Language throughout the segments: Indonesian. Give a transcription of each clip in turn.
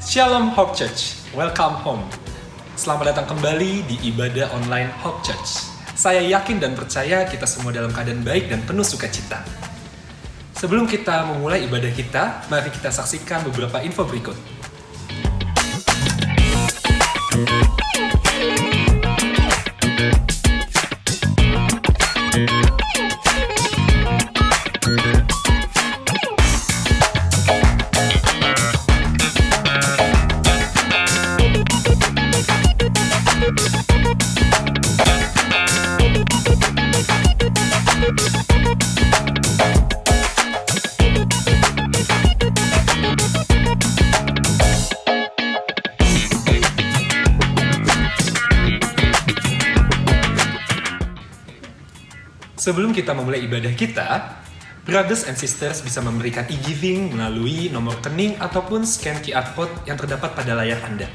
Shalom Hope Church, welcome home. Selamat datang kembali di ibadah online Hope Church. Saya yakin dan percaya kita semua dalam keadaan baik dan penuh sukacita. Sebelum kita memulai ibadah kita, mari kita saksikan beberapa info berikut. Sebelum kita memulai ibadah kita, brothers and sisters bisa memberikan e-giving melalui nomor rekening ataupun scan QR code yang terdapat pada layar Anda.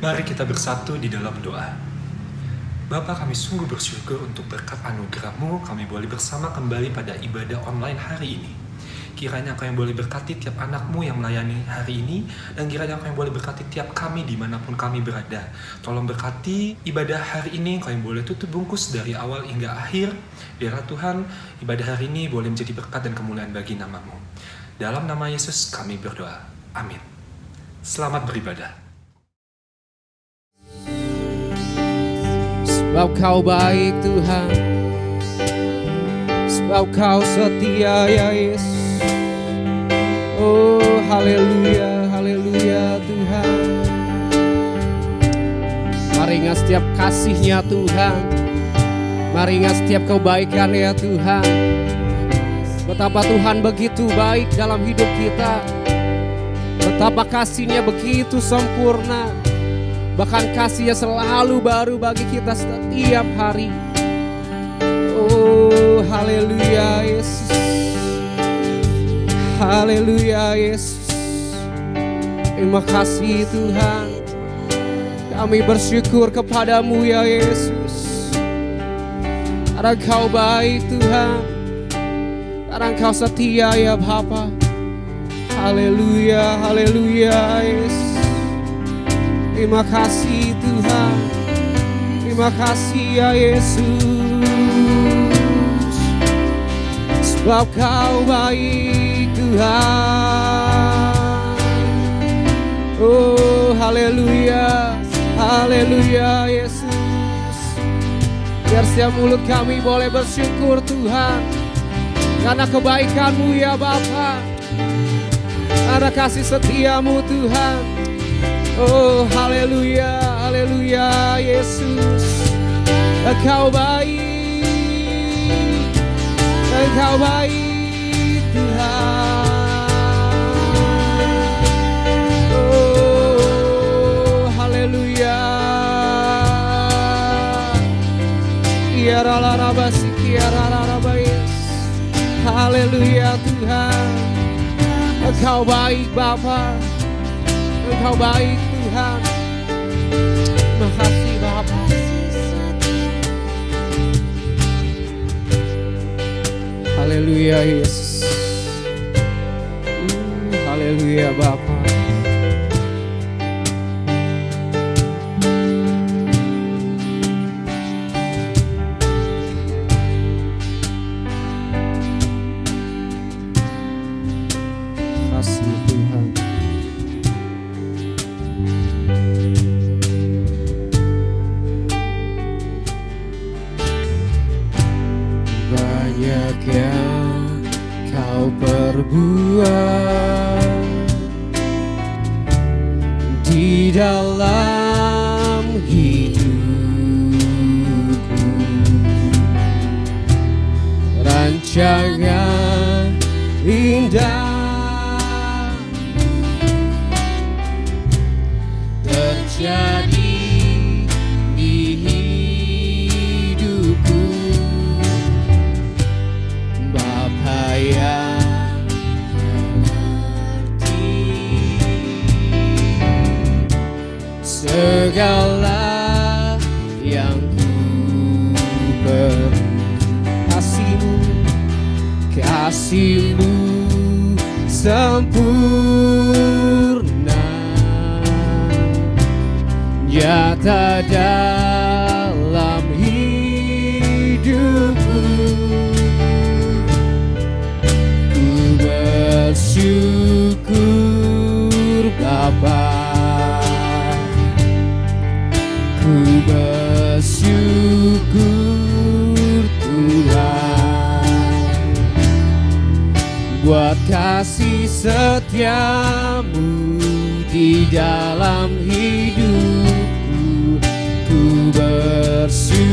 Mari kita bersatu di dalam doa. Bapa, kami sungguh bersyukur untuk berkat anugerah-Mu, kami boleh bersama kembali pada ibadah online hari ini. Kiranya Engkau yang boleh berkati tiap anak-Mu yang melayani hari ini, dan kiranya Engkau yang boleh berkati tiap kami dimanapun kami berada. Tolong berkati ibadah hari ini, Engkau yang boleh tutup bungkus dari awal hingga akhir. Biarlah Tuhan, ibadah hari ini boleh menjadi berkat dan kemuliaan bagi nama-Mu. Dalam nama Yesus kami berdoa. Amin. Selamat beribadah. Sebab Kau baik Tuhan, sebab Kau setia ya Yesus. Oh haleluya, haleluya Tuhan. Mari ingat setiap kasih-Nya Tuhan, mari ingat setiap kebaikan ya Tuhan. Betapa Tuhan begitu baik dalam hidup kita, betapa kasih-Nya begitu sempurna. Bahkan kasih-Nya selalu baru bagi kita setiap hari. Oh haleluya Yesus, haleluya Yesus. Terima kasih Tuhan, kami bersyukur kepadamu ya Yesus. Karena Kau baik Tuhan, karena Kau setia ya Bapa. Haleluya, haleluya Yesus. Terima kasih Tuhan, terima kasih ya Yesus. Sebab Kau baik Tuhan. Oh haleluya, haleluya Yesus. Biar setiap mulut kami boleh bersyukur Tuhan, karena kebaikan-Mu ya Bapa, karena kasih setia-Mu Tuhan. Oh haleluya, haleluya Yesus. Engkau baik, Engkau baik Tuhan. Oh haleluya. Kiara rabasi, kiara rabayes. Haleluya Tuhan. Engkau baik Bapa, Engkau baik Tuhan. Terima kasih Bapa. Haleluya Yesus. Haleluya Bapa. Kasih Tuhan. Banyak yang Kau perbuat di dalam hidupku. Rancangan indah terjadi di hidupku. Bapa yang mengerti kasih-Mu sempurna, nyata dalam hidupku. Ku bersyukur Bapa, ku bersyukur Tuhan, buat kasih setiamu di dalam hidupku. Ku bersyukur,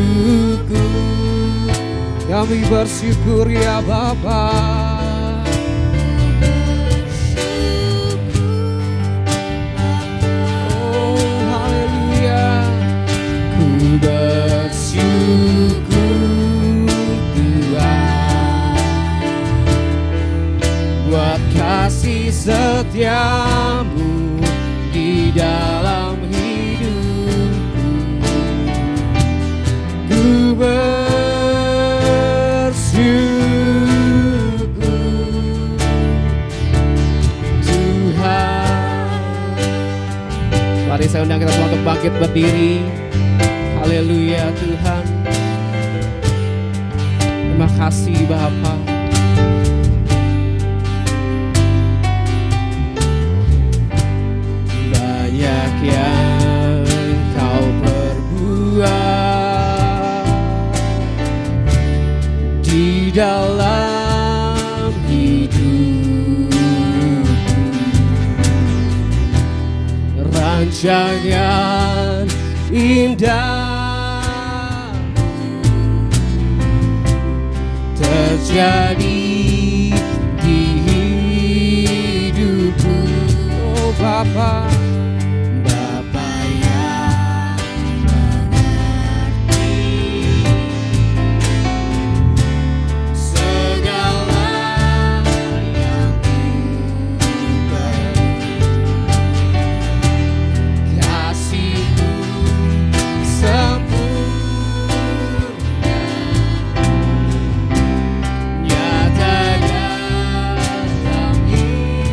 kami bersyukur ya Bapa. Oh haleluya, ku bersyukur Tuhan, buat kasih setiamu di dalam hidupku. Ku bersyukur Tuhan. Mari saya undang kita semua untuk bangkit berdiri. Haleluya Tuhan. Terima kasih Bapa. Banyak yang Kau perbuat di dalam hidupku, rancangan indah terjadi di hidupku. Oh Bapa, Bapa yang mengerti segala yang ku beri, kasih-Mu sempurna, nyata dalam hidupku.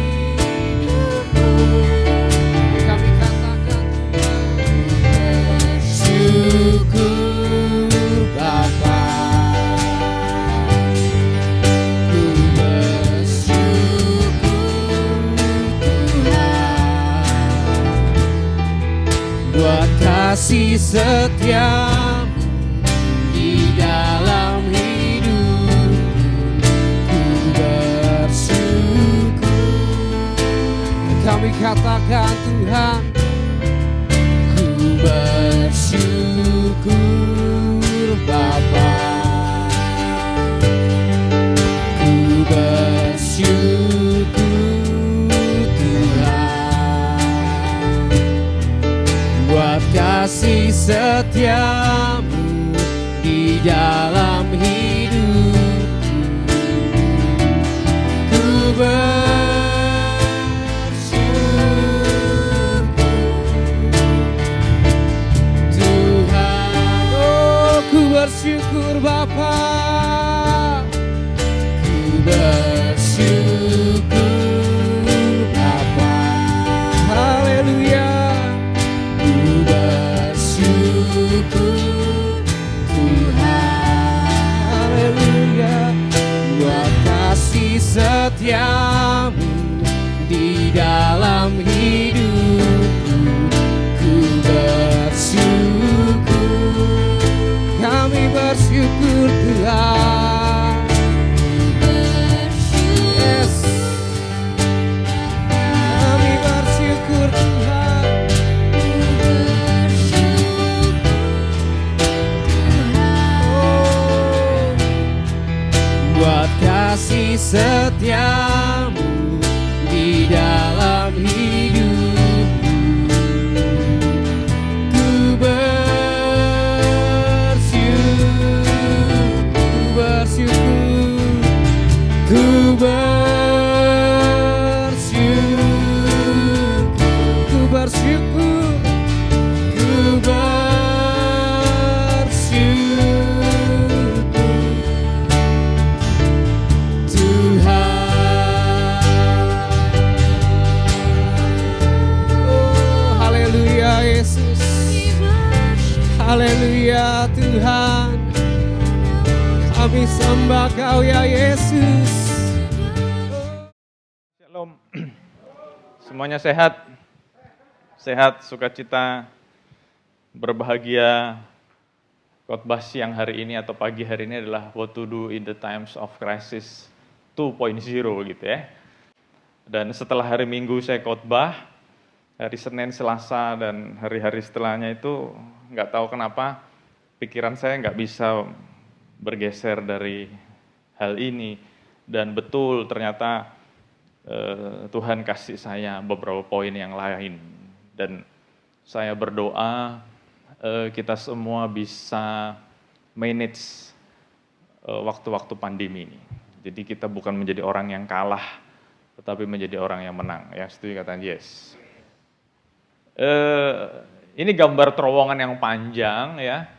Kami katakan bersyukur Bapa, ku bersyukur Tuhan, buat kasih setiamu di dalam hidupku. Ku bersyukur, kami katakan Tuhan, ku bersyukur Bapa, ku bersyukur Tuhan, buat kasih setiamu di dalam hidupku. Ku bersyukur Tuhan. Oh ku bersyukur Bapa, ku bersyukur Bapa. Haleluya, ku bersyukur Tuhan. Haleluya, buat kasih setiamu di dalam hidupku. Ku bersyukur, kami bersyukur Tuhan. Yes, kami bersyukur Tuhan. Oh, buat kasih setiamu di dalam hidupku. Ku bersyukur, ku bersyukur, ku bersyukur, ku bersyukur Tuhan. ya Tuhan. Kami sembah Kau ya Yesus. Shalom. Semuanya sehat? Sehat, sukacita, berbahagia. Khotbah siang hari ini atau pagi hari ini adalah What to do in the times of crisis 2.0 gitu ya. Dan setelah hari Minggu saya khotbah, hari Senin, Selasa, dan hari-hari setelahnya itu nggak tahu kenapa pikiran saya nggak bisa bergeser dari hal ini. Dan betul ternyata Tuhan kasih saya beberapa poin yang lain. Dan saya berdoa kita semua bisa manage waktu-waktu pandemi ini. Jadi kita bukan menjadi orang yang kalah, tetapi menjadi orang yang menang. Ya, setuju kata yes. Ini gambar terowongan yang panjang ya.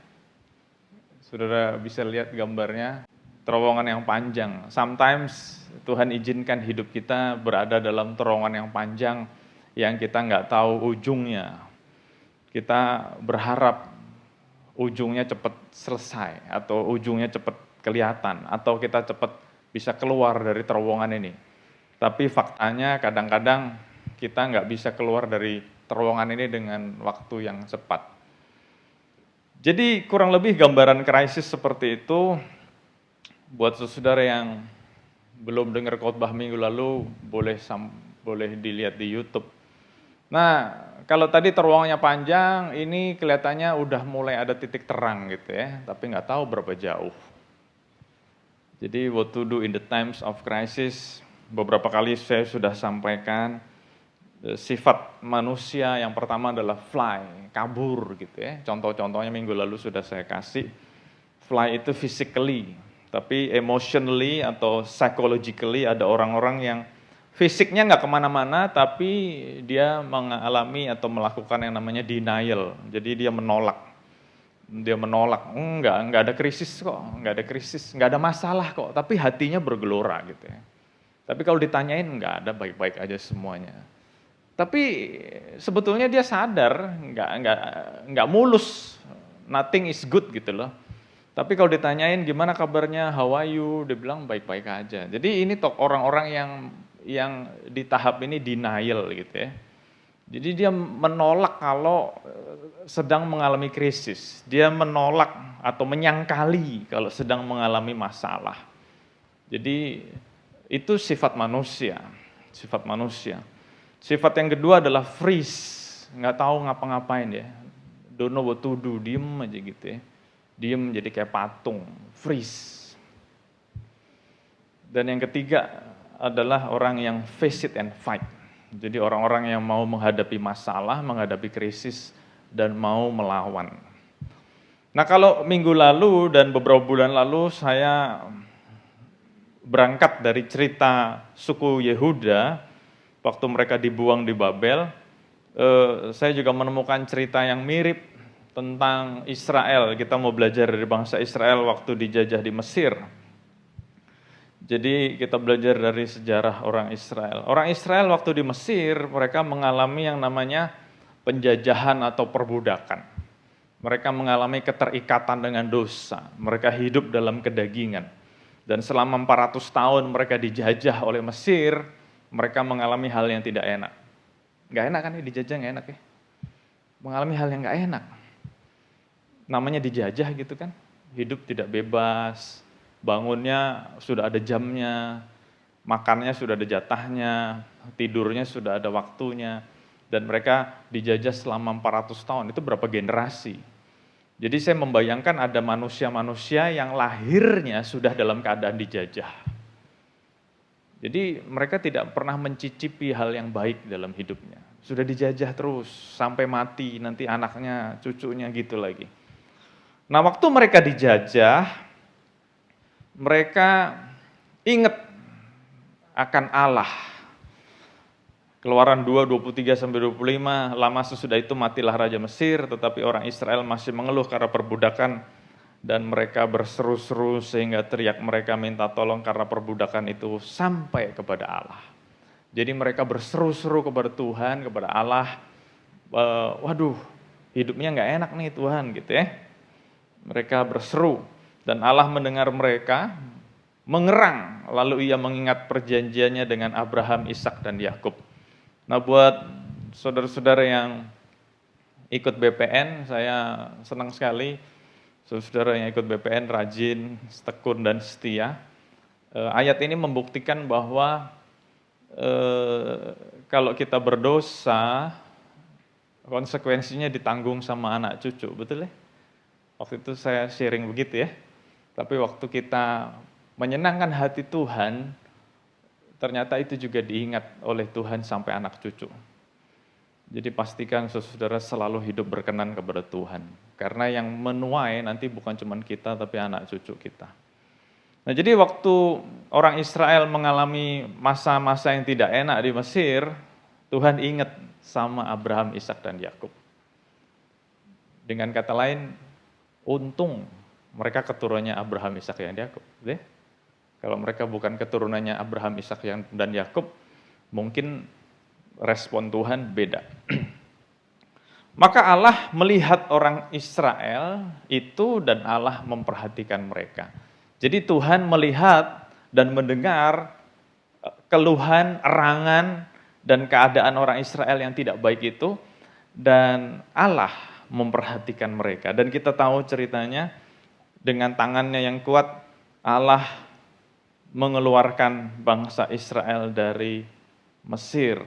Saudara bisa lihat gambarnya, terowongan yang panjang. Sometimes Tuhan izinkan hidup kita berada dalam terowongan yang panjang yang kita nggak tahu ujungnya. Kita berharap ujungnya cepat selesai atau ujungnya cepat kelihatan atau kita cepat bisa keluar dari terowongan ini. Tapi faktanya kadang-kadang kita nggak bisa keluar dari terowongan ini dengan waktu yang cepat. Jadi kurang lebih gambaran krisis seperti itu, buat saudara yang belum dengar khotbah minggu lalu, boleh dilihat di YouTube. Nah, kalau tadi terowongannya panjang, ini kelihatannya udah mulai ada titik terang gitu ya, tapi nggak tahu berapa jauh. Jadi what to do in the times of crisis, beberapa kali saya sudah sampaikan, sifat manusia yang pertama adalah fly, kabur gitu ya. Contoh-contohnya minggu lalu sudah saya kasih. Fly itu physically, tapi emotionally atau psychologically ada orang-orang yang fisiknya nggak kemana-mana, tapi dia mengalami atau melakukan yang namanya denial. Jadi dia menolak. Nggak ada krisis kok, nggak ada masalah kok. Tapi hatinya bergelora gitu ya. Tapi kalau ditanyain nggak ada, baik-baik aja semuanya. Tapi sebetulnya dia sadar nggak mulus, nothing is good gitu loh. Tapi kalau ditanyain gimana kabarnya, how are you, dia bilang baik-baik aja. Jadi ini orang-orang yang di tahap ini denial gitu ya. Jadi dia menolak kalau sedang mengalami krisis. Dia menolak atau menyangkali kalau sedang mengalami masalah. Jadi itu sifat manusia, sifat manusia. Sifat yang kedua adalah freeze, nggak tahu ngapa-ngapain ya. Don't know what to do, diem aja gitu ya. Diem jadi kayak patung, freeze. Dan yang ketiga adalah orang yang face it and fight. Jadi orang-orang yang mau menghadapi masalah, menghadapi krisis, dan mau melawan. Nah kalau minggu lalu dan beberapa bulan lalu saya berangkat dari cerita suku Yehuda, waktu mereka dibuang di Babel, saya juga menemukan cerita yang mirip tentang Israel. Kita mau belajar dari bangsa Israel waktu dijajah di Mesir. Jadi kita belajar dari sejarah orang Israel. Orang Israel waktu di Mesir, mereka mengalami yang namanya penjajahan atau perbudakan. Mereka mengalami keterikatan dengan dosa. Mereka hidup dalam kedagingan. Dan selama 400 tahun mereka dijajah oleh Mesir, mereka mengalami hal yang tidak enak. Nggak enak kan ya, dijajah nggak enak ya? Mengalami hal yang nggak enak. Namanya dijajah gitu kan, hidup tidak bebas, bangunnya sudah ada jamnya, makannya sudah ada jatahnya, tidurnya sudah ada waktunya, dan mereka dijajah selama 400 tahun, itu berapa generasi. Jadi saya membayangkan ada manusia-manusia yang lahirnya sudah dalam keadaan dijajah. Jadi mereka tidak pernah mencicipi hal yang baik dalam hidupnya. Sudah dijajah terus, sampai mati, nanti anaknya, cucunya gitu lagi. Nah waktu mereka dijajah, mereka ingat akan Allah. Keluaran 2:23-25, lama sesudah itu matilah Raja Mesir, tetapi orang Israel masih mengeluh karena perbudakan, dan mereka berseru-seru sehingga teriak mereka minta tolong karena perbudakan itu sampai kepada Allah. Jadi mereka berseru-seru kepada Tuhan, kepada Allah, waduh hidupnya nggak enak nih Tuhan gitu ya. Mereka berseru dan Allah mendengar mereka, mengerang, lalu ia mengingat perjanjiannya dengan Abraham, Ishak dan Yakub. Nah, buat saudara-saudara yang ikut BPN, saya senang sekali saudara yang ikut BPN rajin, tekun dan setia. Ayat ini membuktikan bahwa kalau kita berdosa, konsekuensinya ditanggung sama anak cucu, betul ya? Waktu itu saya sharing begitu ya. Tapi waktu kita menyenangkan hati Tuhan, ternyata itu juga diingat oleh Tuhan sampai anak cucu. Jadi pastikan saudara selalu hidup berkenan kepada Tuhan. Karena yang menuai nanti bukan cuma kita, tapi anak cucu kita. Nah, jadi waktu orang Israel mengalami masa-masa yang tidak enak di Mesir, Tuhan ingat sama Abraham, Ishak dan Yakub. Dengan kata lain, untung mereka keturunannya Abraham, Ishak dan Yakub. Kalau mereka bukan keturunannya Abraham, Ishak dan Yakub, mungkin respon Tuhan beda. Maka Allah melihat orang Israel itu dan Allah memperhatikan mereka. Jadi Tuhan melihat dan mendengar keluhan, erangan, dan keadaan orang Israel yang tidak baik itu, dan Allah memperhatikan mereka. Dan kita tahu ceritanya, dengan tangannya yang kuat, Allah mengeluarkan bangsa Israel dari Mesir.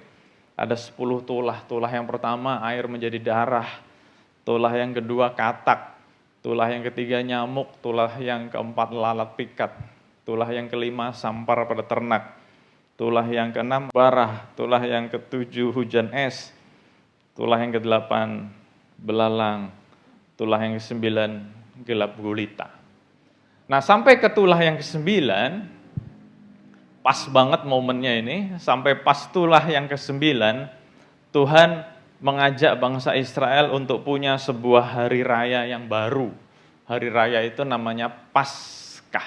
Ada 10 tulah. Tulah yang pertama air menjadi darah. Tulah yang kedua katak. Tulah yang ketiga nyamuk. Tulah yang keempat lalat pikat. Tulah yang kelima sampar pada ternak. Tulah yang keenam barah. Tulah yang ketujuh hujan es. Tulah yang kedelapan belalang. Tulah yang kesembilan gelap gulita. Nah, sampai ke tulah yang kesembilan, pas banget momennya ini, sampai pas tulah yang ke-9, Tuhan mengajak bangsa Israel untuk punya sebuah hari raya yang baru. Hari raya itu namanya Paskah.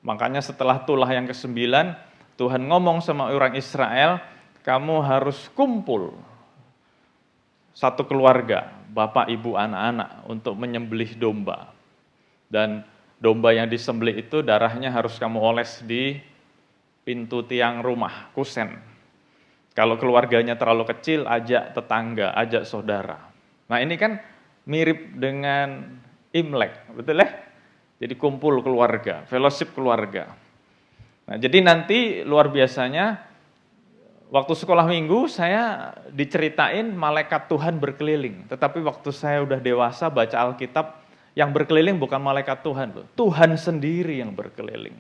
Makanya setelah tulah yang ke-9, Tuhan ngomong sama orang Israel, kamu harus kumpul satu keluarga, bapak, ibu, anak-anak, untuk menyembelih domba. Dan domba yang disembelih itu darahnya harus kamu oles di pintu tiang rumah, kusen. Kalau keluarganya terlalu kecil, ajak tetangga, ajak saudara. Nah, ini kan mirip dengan Imlek, betul ya? Jadi kumpul keluarga, fellowship keluarga. Nah, jadi nanti luar biasanya, waktu sekolah minggu saya diceritain malaikat Tuhan berkeliling. Tetapi waktu saya udah dewasa baca Alkitab, yang berkeliling bukan malaikat Tuhan, Tuhan sendiri yang berkeliling.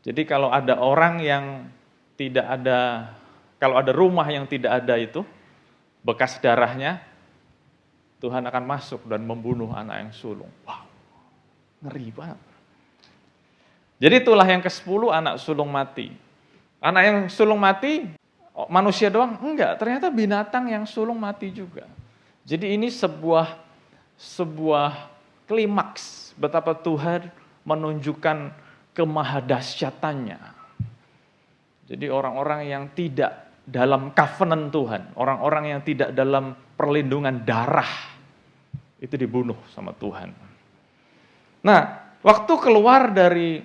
Jadi kalau ada orang yang tidak ada, kalau ada rumah yang tidak ada itu, bekas darahnya, Tuhan akan masuk dan membunuh anak yang sulung. Wow, ngeri banget. Jadi itulah yang ke-10, anak sulung mati. Anak yang sulung mati, manusia doang? Enggak, ternyata binatang yang sulung mati juga. Jadi ini sebuah klimaks betapa Tuhan menunjukkan kemahadahsyatannya. Jadi orang-orang yang tidak dalam covenant Tuhan, orang-orang yang tidak dalam perlindungan darah, itu dibunuh sama Tuhan. Nah, waktu keluar dari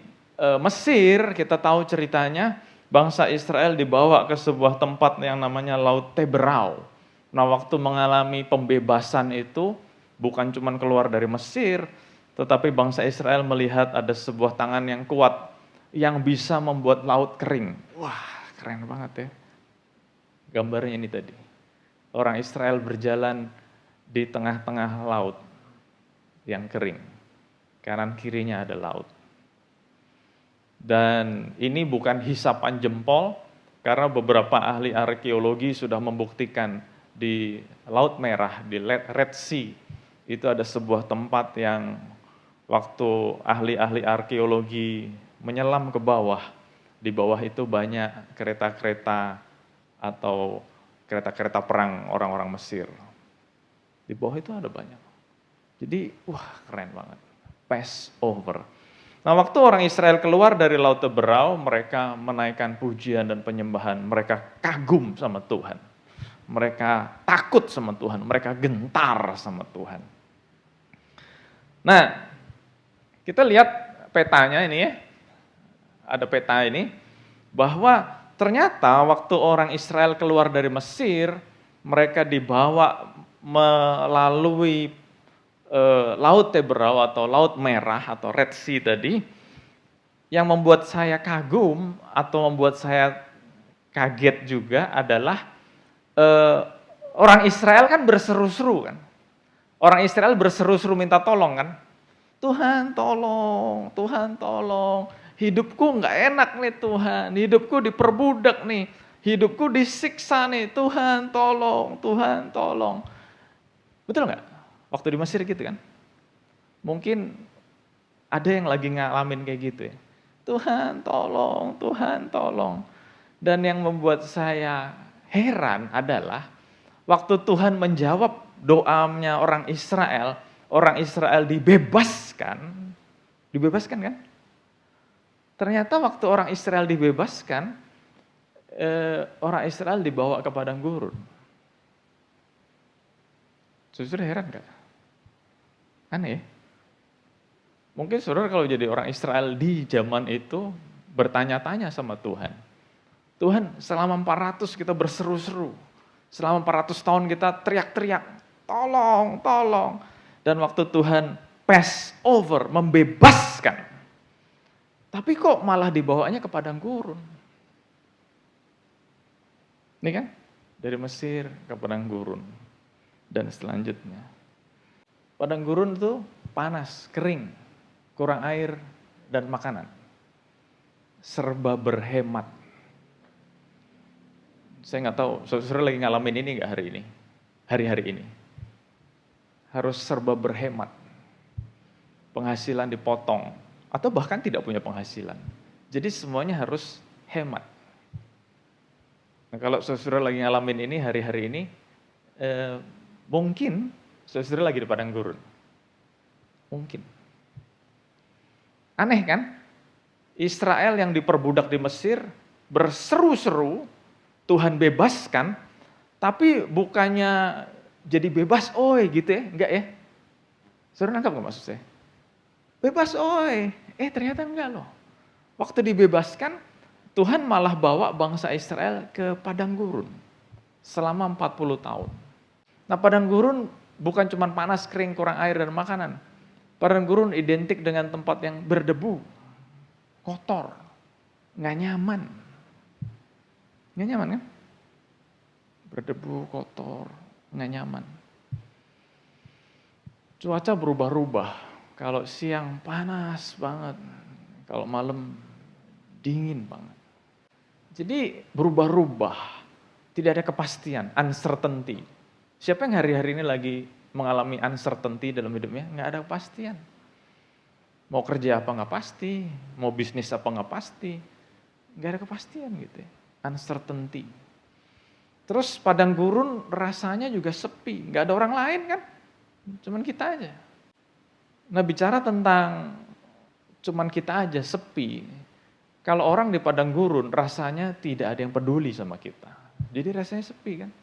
Mesir, kita tahu ceritanya, bangsa Israel dibawa ke sebuah tempat yang namanya Laut Teberau. Nah, waktu mengalami pembebasan itu, bukan cuma keluar dari Mesir, tetapi bangsa Israel melihat ada sebuah tangan yang kuat yang bisa membuat laut kering. Wah, keren banget ya. Gambarnya ini tadi. Orang Israel berjalan di tengah-tengah laut yang kering. Kanan kirinya ada laut. Dan ini bukan hisapan jempol, karena beberapa ahli arkeologi sudah membuktikan di Laut Merah, di Red Sea, itu ada sebuah tempat yang waktu ahli-ahli arkeologi menyelam ke bawah, di bawah itu banyak kereta-kereta atau kereta-kereta perang orang-orang Mesir. Di bawah itu ada banyak. Jadi, wah keren banget. Passover. Nah, waktu orang Israel keluar dari Laut Teberau, mereka menaikkan pujian dan penyembahan. Mereka kagum sama Tuhan. Mereka takut sama Tuhan. Mereka gentar sama Tuhan. Nah, kita lihat petanya ini ya, ada peta ini, bahwa ternyata waktu orang Israel keluar dari Mesir, mereka dibawa melalui Laut Teberau atau Laut Merah atau Red Sea tadi, yang membuat saya kagum atau membuat saya kaget juga adalah orang Israel kan berseru-seru kan. Orang Israel berseru-seru minta tolong kan. Tuhan tolong, Tuhan tolong. Hidupku nggak enak nih Tuhan, hidupku diperbudak nih, hidupku disiksa nih, Tuhan tolong, Tuhan tolong. Betul nggak? Waktu di Mesir gitu kan? Mungkin ada yang lagi ngalamin kayak gitu ya. Tuhan tolong, Tuhan tolong. Dan yang membuat saya heran adalah waktu Tuhan menjawab doanya orang Israel dibebaskan kan? Ternyata waktu orang Israel dibebaskan, orang Israel dibawa ke padang gurun. Saudara heran gak? Aneh ya? Mungkin saudara kalau jadi orang Israel di zaman itu bertanya-tanya sama Tuhan. Tuhan, selama 400 kita berseru-seru. Selama 400 tahun kita teriak-teriak, tolong, tolong. Dan waktu Tuhan pass over, membebaskan. Tapi kok malah dibawanya ke padang gurun? Ini kan, dari Mesir ke padang gurun. Dan selanjutnya. Padang gurun itu panas, kering, kurang air dan makanan. Serba berhemat. Saya nggak tahu, saudara lagi ngalamin ini nggak hari ini? Hari-hari ini. Harus serba berhemat. Penghasilan dipotong. Atau bahkan tidak punya penghasilan. Jadi semuanya harus hemat. Nah, kalau saudara lagi ngalamin ini hari-hari ini, mungkin saudara lagi di padang gurun. Mungkin. Aneh kan? Israel yang diperbudak di Mesir berseru-seru, Tuhan bebaskan, tapi bukannya jadi bebas, oi gitu ya, enggak ya? Saudara nangkap nggak maksud saya? Bebas, oi. Ternyata enggak loh. Waktu dibebaskan, Tuhan malah bawa bangsa Israel ke padang gurun selama 40 tahun. Nah, padang gurun bukan cuma panas, kering, kurang air dan makanan. Padang gurun identik dengan tempat yang berdebu, kotor, nggak nyaman. Nggak nyaman kan? Berdebu, kotor, nggak nyaman. Cuaca berubah-ubah. Kalau siang panas banget, kalau malam dingin banget. Jadi berubah-ubah, tidak ada kepastian, uncertainty. Siapa yang hari-hari ini lagi mengalami uncertainty dalam hidupnya? Nggak ada kepastian. Mau kerja apa nggak pasti, mau bisnis apa nggak pasti, nggak ada kepastian gitu ya. Uncertainty. Terus padang gurun rasanya juga sepi, nggak ada orang lain kan, cuman kita aja. Nah, bicara tentang cuman kita aja, sepi. Kalau orang di padang gurun rasanya tidak ada yang peduli sama kita. Jadi rasanya sepi kan.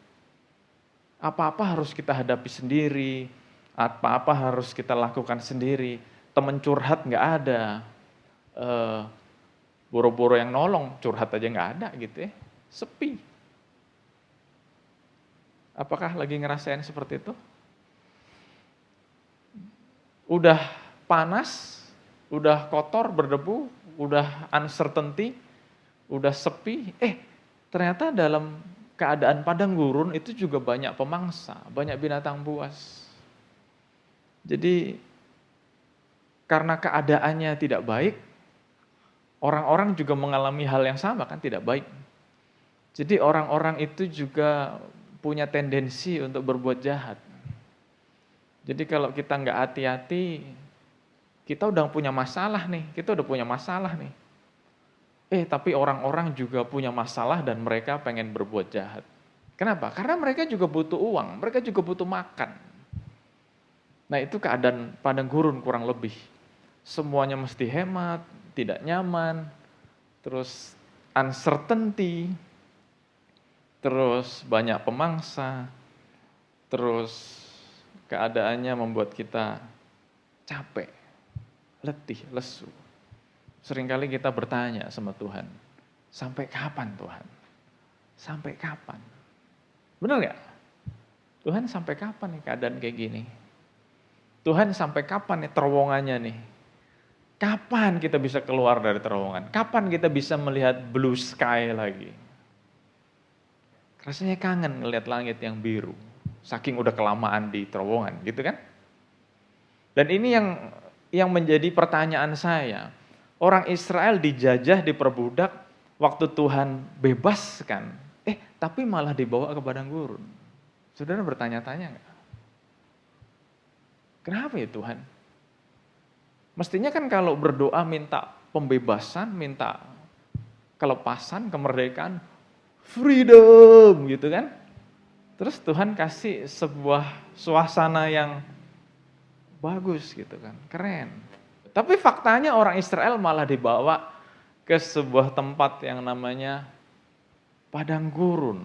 Apa-apa harus kita hadapi sendiri, apa-apa harus kita lakukan sendiri. Temen curhat nggak ada, boro-boro yang nolong, curhat aja nggak ada gitu ya. Sepi. Apakah lagi ngerasain seperti itu? Udah panas, udah kotor, berdebu, udah uncertainty, udah sepi. Ternyata dalam keadaan padang gurun itu juga banyak pemangsa, banyak binatang buas. Jadi karena keadaannya tidak baik, orang-orang juga mengalami hal yang sama kan, tidak baik. Jadi orang-orang itu juga punya tendensi untuk berbuat jahat. Jadi kalau kita nggak hati-hati, kita udah punya masalah nih, tapi orang-orang juga punya masalah dan mereka pengen berbuat jahat. Kenapa? Karena mereka juga butuh uang, mereka juga butuh makan. Nah, itu keadaan padang gurun kurang lebih. Semuanya mesti hemat, tidak nyaman, terus uncertainty, terus banyak pemangsa, terus keadaannya membuat kita capek, letih, lesu. Seringkali kita bertanya sama Tuhan, sampai kapan Tuhan? Sampai kapan? Benar gak? Tuhan sampai kapan nih keadaan kayak gini? Tuhan sampai kapan nih terowongannya nih? Kapan kita bisa keluar dari terowongan? Kapan kita bisa melihat blue sky lagi? Rasanya kangen ngelihat langit yang biru. Saking udah kelamaan di terowongan, gitu kan? Dan ini yang menjadi pertanyaan saya. Orang Israel dijajah, diperbudak, waktu Tuhan bebaskan, tapi malah dibawa ke padang gurun. Saudara bertanya-tanya nggak? Kenapa ya Tuhan? Mestinya kan kalau berdoa minta pembebasan, minta kelepasan, kemerdekaan, freedom gitu kan. Terus Tuhan kasih sebuah suasana yang bagus gitu kan, keren. Tapi faktanya orang Israel malah dibawa ke sebuah tempat yang namanya padang gurun.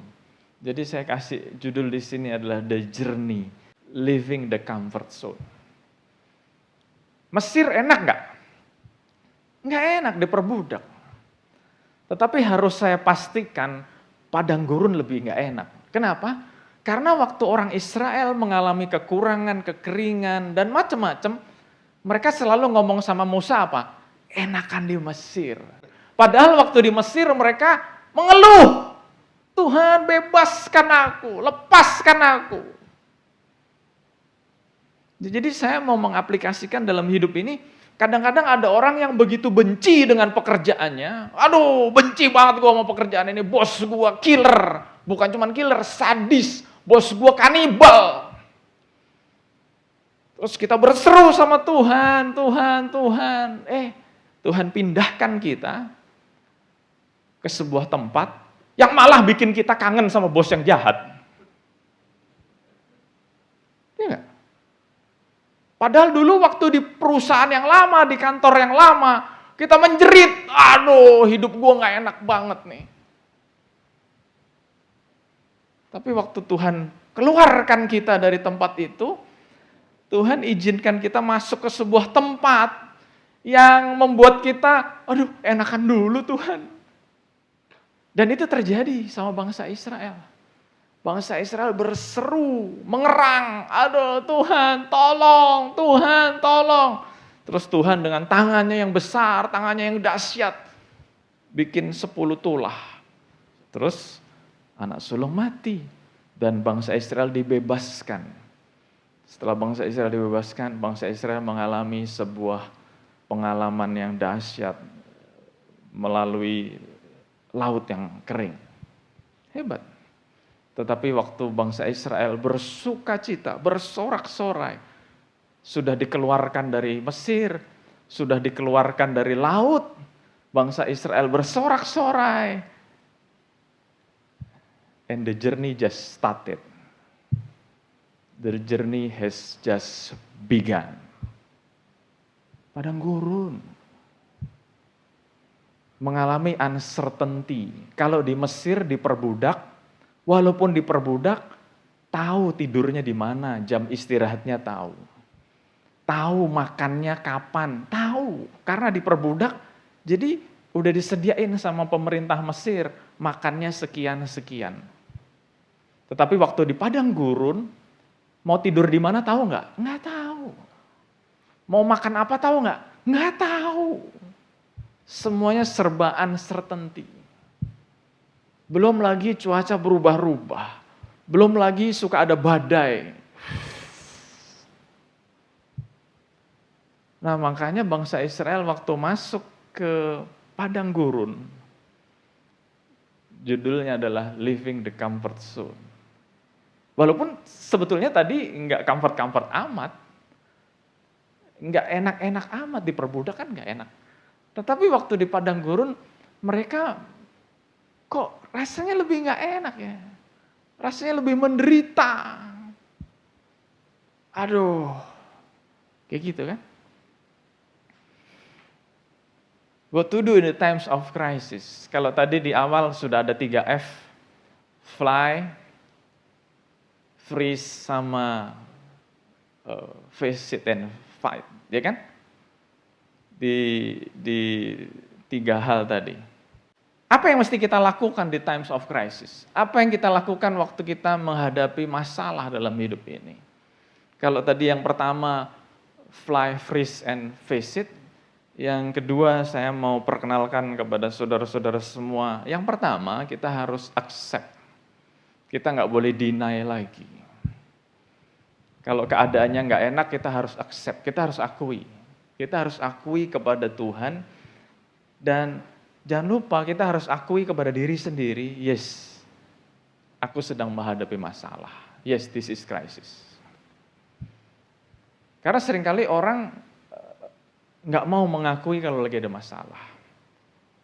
Jadi saya kasih judul di sini adalah The Journey, Living the Comfort Zone. Mesir enak nggak? Nggak enak, diperbudak. Tetapi harus saya pastikan padang gurun lebih nggak enak. Kenapa? Karena waktu orang Israel mengalami kekurangan, kekeringan, dan macam-macam, mereka selalu ngomong sama Musa apa? Enakan di Mesir. Padahal waktu di Mesir mereka mengeluh. Tuhan bebaskan aku, lepaskan aku. Jadi saya mau mengaplikasikan dalam hidup ini, kadang-kadang ada orang yang begitu benci dengan pekerjaannya. Aduh, benci banget gue sama pekerjaan ini, bos gue killer. Bukan cuma killer, sadis. Bos gue kanibal. Terus kita berseru sama Tuhan, Tuhan. Tuhan pindahkan kita ke sebuah tempat yang malah bikin kita kangen sama bos yang jahat. Iya nggak? Padahal dulu waktu di perusahaan yang lama, di kantor yang lama, kita menjerit, aduh hidup gue nggak enak banget nih. Tapi waktu Tuhan keluarkan kita dari tempat itu, Tuhan izinkan kita masuk ke sebuah tempat yang membuat kita, aduh enakan dulu Tuhan. Dan itu terjadi sama bangsa Israel. Bangsa Israel berseru, mengerang, aduh Tuhan tolong, Tuhan tolong. Terus Tuhan dengan tangannya yang besar, tangannya yang dahsyat, bikin 10 tulah. Terus anak sulung mati dan bangsa Israel dibebaskan. Setelah bangsa Israel dibebaskan, bangsa Israel mengalami sebuah pengalaman yang dahsyat melalui laut yang kering. Hebat. Tetapi waktu bangsa Israel bersukacita, bersorak-sorai, sudah dikeluarkan dari Mesir, sudah dikeluarkan dari laut, bangsa Israel bersorak-sorai. And the journey just started. The journey has just begun. Padang gurun. Mengalami uncertainty. Kalau di Mesir diperbudak, walaupun diperbudak, tahu tidurnya di mana, jam istirahatnya tahu. Tahu makannya kapan, tahu. Karena diperbudak, jadi udah disediain sama pemerintah Mesir, makannya sekian-sekian. Tetapi waktu di padang gurun, mau tidur di mana tahu nggak? Nggak tahu. Mau makan apa tahu nggak? Nggak tahu. Semuanya serba uncertainty. Belum lagi cuaca berubah-ubah. Belum lagi suka ada badai. Nah makanya bangsa Israel waktu masuk ke padang gurun, judulnya adalah Living the Comfort Zone. Walaupun sebetulnya tadi nggak comfort-comfort amat. Nggak enak-enak amat, diperbudak kan nggak enak. Tetapi waktu di padang gurun, mereka kok rasanya lebih nggak enak ya. Rasanya lebih menderita. Aduh, kayak gitu kan. What to do in the times of crisis. Kalau tadi di awal sudah ada 3 F. Fly, freeze, sama face it and fight, ya kan? Di 3 hal tadi. Apa yang mesti kita lakukan di times of crisis? Apa yang kita lakukan waktu kita menghadapi masalah dalam hidup ini? Kalau tadi yang pertama, fly, freeze, and face it. Yang kedua, saya mau perkenalkan kepada saudara-saudara semua. Yang pertama, kita harus accept. Kita nggak boleh deny lagi. Kalau keadaannya nggak enak, kita harus accept, kita harus akui. Kita harus akui kepada Tuhan, dan jangan lupa kita harus akui kepada diri sendiri, yes, aku sedang menghadapi masalah. Yes, this is crisis. Karena seringkali orang nggak mau mengakui kalau lagi ada masalah.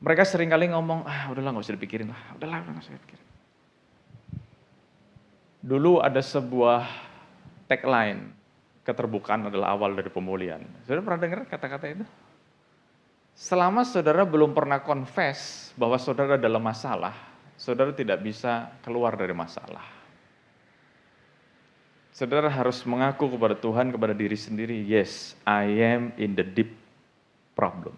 Mereka seringkali ngomong, udahlah nggak usah dipikirin lah, udahlah nggak usah dipikirin. Dulu ada sebuah tagline, keterbukaan adalah awal dari pemulihan. Saudara pernah dengar kata-kata itu? Selama saudara belum pernah confess bahwa saudara dalam masalah, saudara tidak bisa keluar dari masalah. Saudara harus mengaku kepada Tuhan, kepada diri sendiri, yes, I am in the deep problem.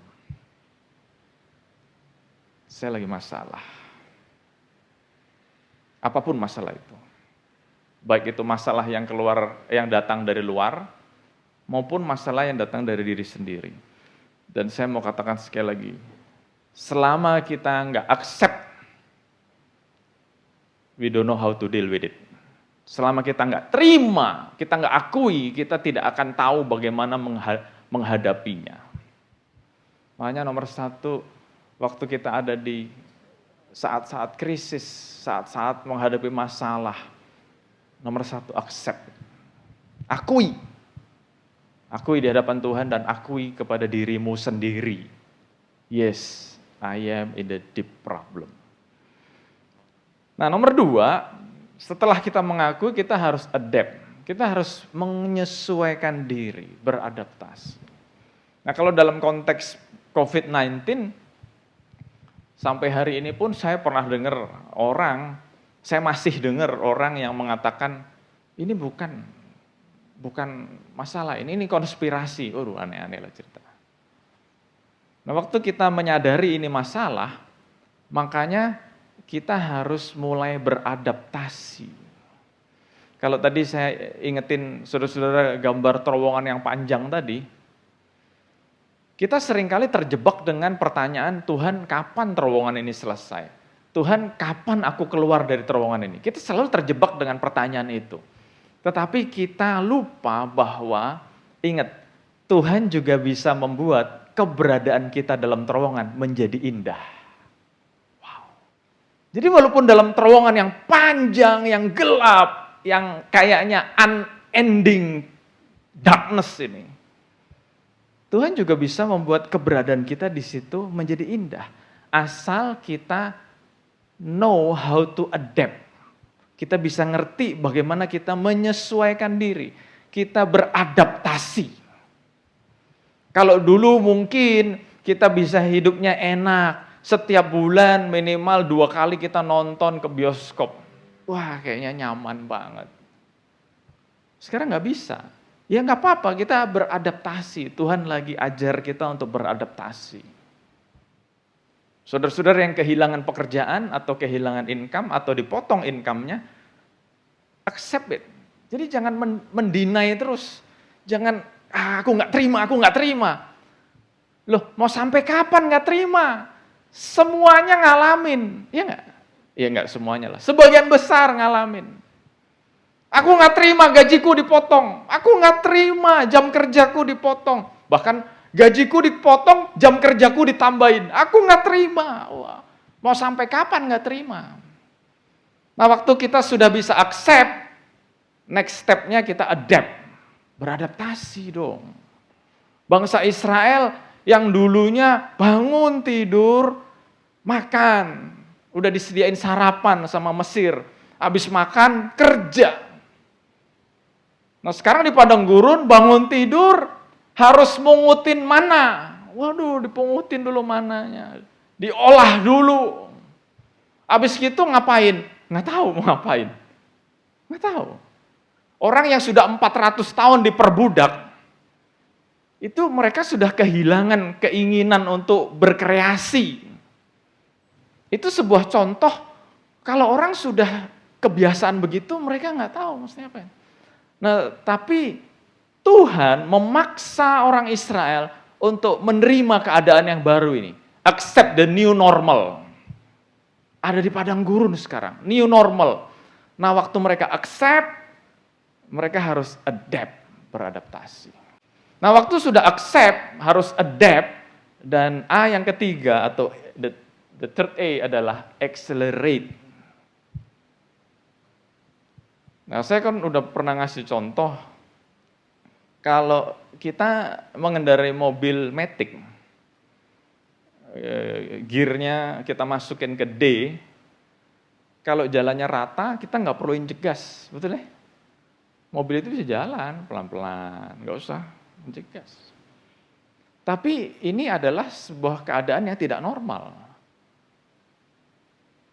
Saya lagi masalah. Apapun masalah itu. Baik itu masalah yang datang dari luar, maupun masalah yang datang dari diri sendiri. Dan saya mau katakan sekali lagi, selama kita nggak accept, we don't know how to deal with it. Selama kita nggak terima, kita nggak akui, kita tidak akan tahu bagaimana menghadapinya. Makanya nomor 1, waktu kita ada di saat-saat krisis, saat-saat menghadapi masalah, nomor 1, accept. Akui. Akui di hadapan Tuhan dan akui kepada dirimu sendiri. Yes, I am in the deep problem. Nah, nomor 2, setelah kita mengakui, kita harus adapt. Kita harus menyesuaikan diri, beradaptasi. Nah, kalau dalam konteks COVID-19, sampai hari ini pun saya pernah dengar saya masih dengar orang yang mengatakan, ini bukan masalah, ini konspirasi. Aneh-aneh lah cerita. Nah, waktu kita menyadari ini masalah, makanya kita harus mulai beradaptasi. Kalau tadi saya ingetin saudara-saudara gambar terowongan yang panjang tadi, kita seringkali terjebak dengan pertanyaan, Tuhan kapan terowongan ini selesai? Tuhan kapan aku keluar dari terowongan ini? Kita selalu terjebak dengan pertanyaan itu. Tetapi kita lupa bahwa, ingat, Tuhan juga bisa membuat keberadaan kita dalam terowongan menjadi indah. Wow. Jadi walaupun dalam terowongan yang panjang, yang gelap, yang kayaknya unending darkness ini, Tuhan juga bisa membuat keberadaan kita di situ menjadi indah. Asal kita know how to adapt. Kita bisa ngerti bagaimana kita menyesuaikan diri. Kita beradaptasi. Kalau dulu mungkin kita bisa hidupnya enak. Setiap bulan minimal 2 kali kita nonton ke bioskop. Wah, kayaknya nyaman banget. Sekarang nggak bisa. Ya nggak apa-apa, kita beradaptasi. Tuhan lagi ajar kita untuk beradaptasi. Saudara-saudara yang kehilangan pekerjaan atau kehilangan income atau dipotong income-nya, accept it. Jadi jangan mendinai terus. Jangan, aku nggak terima. Loh, mau sampai kapan nggak terima? Semuanya ngalamin, ya nggak? Ya nggak semuanya lah, sebagian besar ngalamin. Aku nggak terima gajiku dipotong, aku nggak terima jam kerjaku dipotong. Bahkan gajiku dipotong, jam kerjaku ditambahin. Aku nggak terima. Wah, mau sampai kapan nggak terima? Nah, waktu kita sudah bisa accept, next step-nya kita adapt. Beradaptasi dong. Bangsa Israel yang dulunya bangun, tidur, makan. Udah disediain sarapan sama Mesir. Habis makan, kerja. Nah, sekarang di padang gurun, bangun tidur, harus mungutin mana. Waduh, dipungutin dulu mananya. Diolah dulu. Habis gitu ngapain? Nggak tahu mau ngapain. Nggak tahu. Orang yang sudah 400 tahun diperbudak, itu mereka sudah kehilangan keinginan untuk berkreasi. Itu sebuah contoh, kalau orang sudah kebiasaan begitu, mereka nggak tahu maksudnya apa. Nah, tapi Tuhan memaksa orang Israel untuk menerima keadaan yang baru ini. Accept the new normal. Ada di padang gurun sekarang, new normal. Nah, waktu mereka accept, mereka harus adapt, beradaptasi. Nah, waktu sudah accept, harus adapt, dan A yang ketiga atau the third A adalah accelerate. Nah, saya kan udah pernah ngasih contoh, kalau kita mengendarai mobil matic, gearnya kita masukin ke D, kalau jalannya rata, kita nggak perlu injek gas, betul ya? Mobil itu bisa jalan pelan-pelan, nggak usah injek gas. Tapi ini adalah sebuah keadaan yang tidak normal.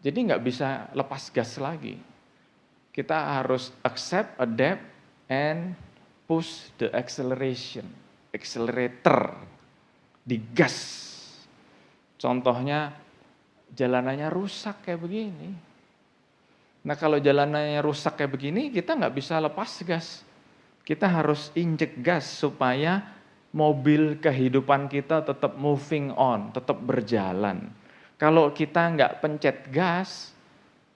Jadi nggak bisa lepas gas lagi. Kita harus accept, adapt, and push the acceleration, accelerator, digas. Contohnya jalanannya rusak kayak begini. Nah, kalau jalanannya rusak kayak begini, kita nggak bisa lepas gas. Kita harus injek gas supaya mobil kehidupan kita tetap moving on, tetap berjalan. Kalau kita nggak pencet gas,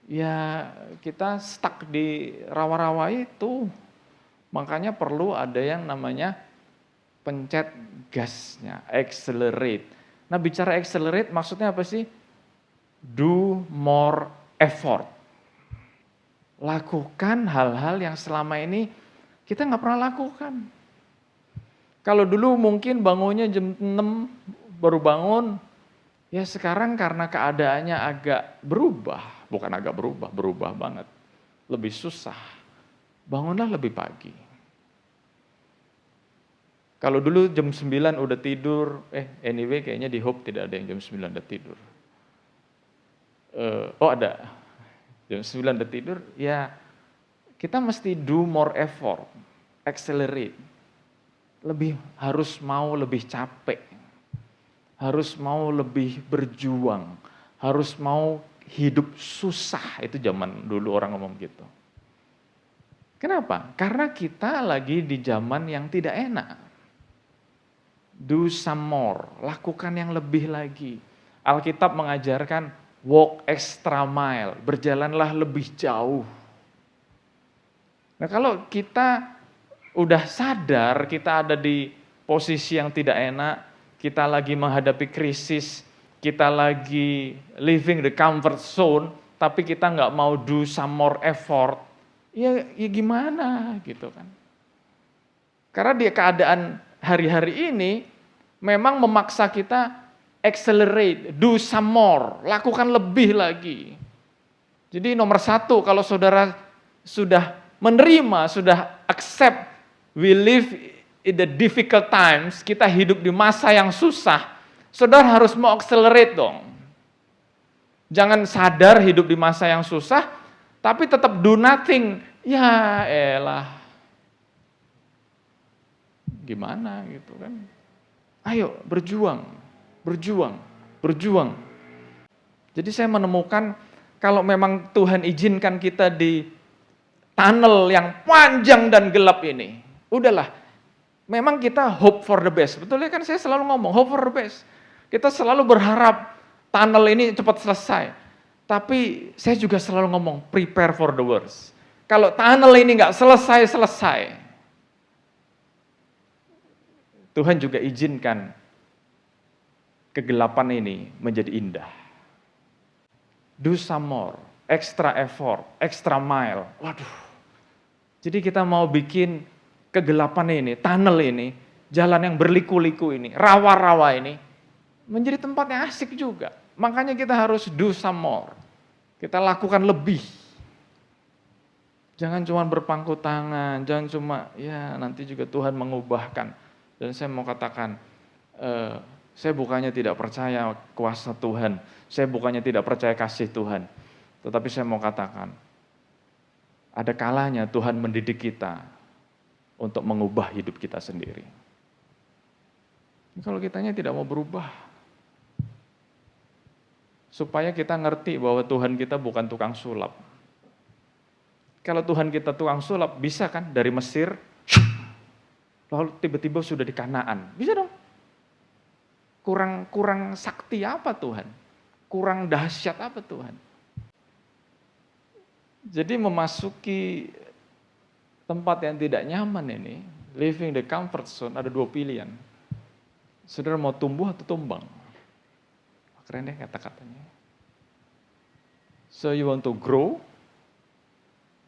ya kita stuck di rawa-rawa itu. Makanya perlu ada yang namanya pencet gasnya, accelerate. Nah, bicara accelerate maksudnya apa sih? Do more effort. Lakukan hal-hal yang selama ini kita nggak pernah lakukan. Kalau dulu mungkin bangunnya jam 6 baru bangun, ya sekarang karena keadaannya agak berubah, bukan agak berubah banget. Lebih susah, bangunlah lebih pagi. Kalau dulu jam 9 udah tidur, anyway kayaknya di Hope tidak ada yang jam 9 udah tidur. Ada, jam 9 udah tidur, ya kita mesti do more effort, accelerate. Harus mau lebih capek, harus mau lebih berjuang, harus mau hidup susah, itu zaman dulu orang ngomong gitu. Kenapa? Karena kita lagi di zaman yang tidak enak. Do some more, lakukan yang lebih lagi. Alkitab mengajarkan walk extra mile, berjalanlah lebih jauh. Nah, kalau kita udah sadar kita ada di posisi yang tidak enak, kita lagi menghadapi krisis, kita lagi living the comfort zone, tapi kita nggak mau do some more effort, ya gimana gitu kan. Karena di keadaan hari-hari ini memang memaksa kita accelerate, do some more, lakukan lebih lagi. Jadi nomor satu, kalau saudara sudah menerima, sudah accept, we live in the difficult times, kita hidup di masa yang susah, saudara harus mau accelerate dong. Jangan sadar hidup di masa yang susah, tapi tetap do nothing. Ya elah, gimana gitu kan. Ayo berjuang. Jadi saya menemukan kalau memang Tuhan izinkan kita di tunnel yang panjang dan gelap ini, udahlah, memang kita hope for the best. Betul ya kan, saya selalu ngomong hope for the best. Kita selalu berharap tunnel ini cepat selesai. Tapi saya juga selalu ngomong prepare for the worst. Kalau tunnel ini nggak selesai, Tuhan juga izinkan kegelapan ini menjadi indah. Do some more, extra effort, extra mile. Waduh. Jadi kita mau bikin kegelapan ini, tunnel ini, jalan yang berliku-liku ini, rawa-rawa ini, menjadi tempat yang asik juga. Makanya kita harus do some more. Kita lakukan lebih. Jangan cuma berpangku tangan, jangan cuma, ya nanti juga Tuhan mengubahkan. Dan saya mau katakan, saya bukannya tidak percaya kuasa Tuhan, saya bukannya tidak percaya kasih Tuhan. Tetapi saya mau katakan, ada kalanya Tuhan mendidik kita untuk mengubah hidup kita sendiri. Kalau kitanya tidak mau berubah, supaya kita ngerti bahwa Tuhan kita bukan tukang sulap. Kalau Tuhan kita tukang sulap, bisa kan dari Mesir, lalu tiba-tiba sudah di Kanaan. Bisa dong. Kurang sakti apa Tuhan? Kurang dahsyat apa Tuhan? Jadi memasuki tempat yang tidak nyaman ini, living the comfort zone, ada dua pilihan. Saudara mau tumbuh atau tumbang? Keren deh kata-katanya. So you want to grow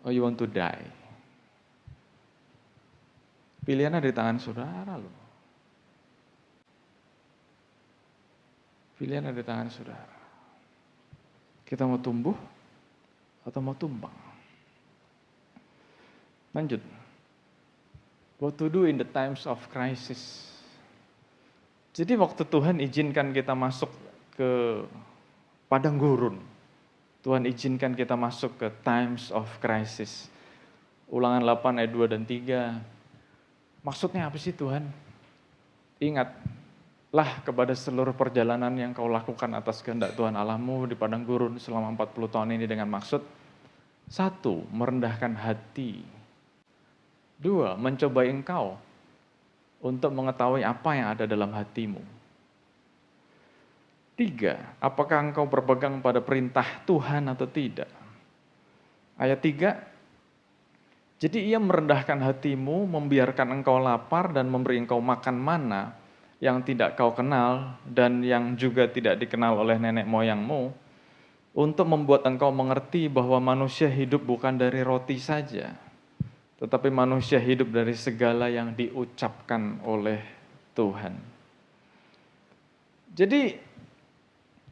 or you want to die? Pilihan ada di tangan saudara loh. Pilihan ada di tangan saudara. Kita mau tumbuh atau mau tumbang? Lanjut. What to do in the times of crisis. Jadi waktu Tuhan izinkan kita masuk ke padang gurun, Tuhan izinkan kita masuk ke times of crisis. Ulangan 8 ayat 2 dan 3. Maksudnya apa sih Tuhan? Ingatlah kepada seluruh perjalanan yang kau lakukan atas kehendak Tuhan Allahmu di padang gurun selama 40 tahun ini dengan maksud 1. Merendahkan hati. 2. Mencobai engkau untuk mengetahui apa yang ada dalam hatimu. 3. Apakah engkau berpegang pada perintah Tuhan atau tidak? Ayat 3. Jadi ia merendahkan hatimu, membiarkan engkau lapar dan memberi engkau makan mana yang tidak kau kenal dan yang juga tidak dikenal oleh nenek moyangmu, untuk membuat engkau mengerti bahwa manusia hidup bukan dari roti saja, tetapi manusia hidup dari segala yang diucapkan oleh Tuhan. Jadi,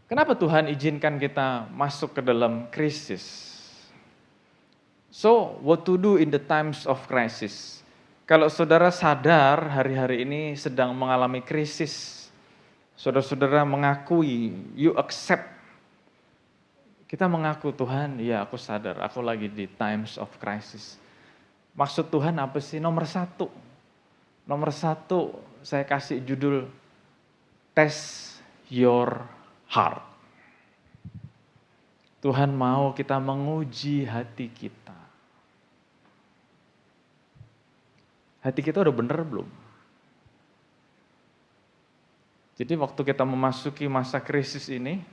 kenapa Tuhan izinkan kita masuk ke dalam krisis? So, what to do in the times of crisis? Kalau saudara sadar hari-hari ini sedang mengalami krisis, saudara-saudara mengakui, you accept. Kita mengaku, Tuhan, ya aku sadar, aku lagi di times of crisis. Maksud Tuhan apa sih? Nomor satu, saya kasih judul, test your heart. Tuhan mau kita menguji hati kita. Hati kita udah bener belum? Jadi waktu kita memasuki masa krisis ini,